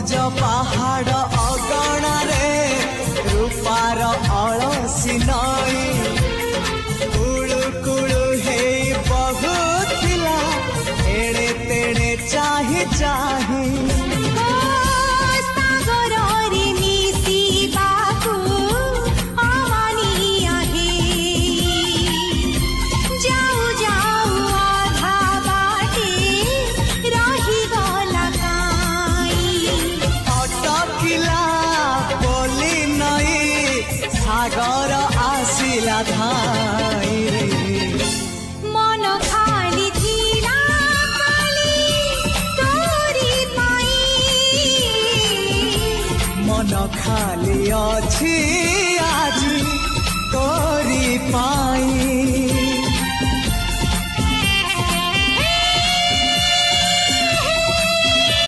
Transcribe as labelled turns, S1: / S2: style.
S1: ସବୁଜ ପାହାଡ଼ ଅଗଣାରେ ରୂପାର ଅଳସୀ ନଈ କୁଳୁ କୁଳୁ ହେଇ ବହୁଥିଲା ଏଣେ ତେଣେ ଚାହିଁ ଚାହିଁ सागर आसिला धाई
S2: मन खाली थिला खाली तोरी पाई
S1: मन खाली अछि आजी तोरी पाई।